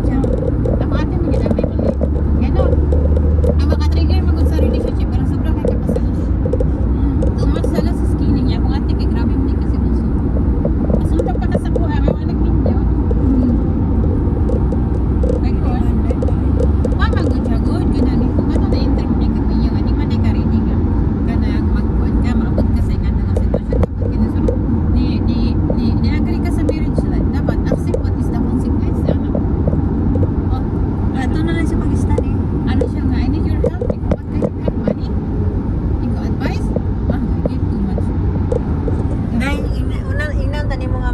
siya. Ang ate mo ginamay mo eh. Ganon. Ang makatrigger magod sa relationship pero sobrang kay kapasalos. Too much salas sa skinny niya. Kung ate kay grabe mo kasi bunso. Masundok pa ka sa kuha. May nagminyo. Ay ko. Mama good siya good. Ganon. Kung ano na-interview ka niyo. Hindi man ay karinig ka. Ganang magkuhan ka. Maabot ka sa nga ng sitwasyon. Dapat kinasunod. Ni-agree ka sa marriage na. Dapat accept what is the consequence. Ano? Oh. Ito na lang sa Pakistan eh. Ano siya nga, I need your help. What kind of help? Money? Ikaw advice? Ah, I give too much. Dahil unang tani mo nga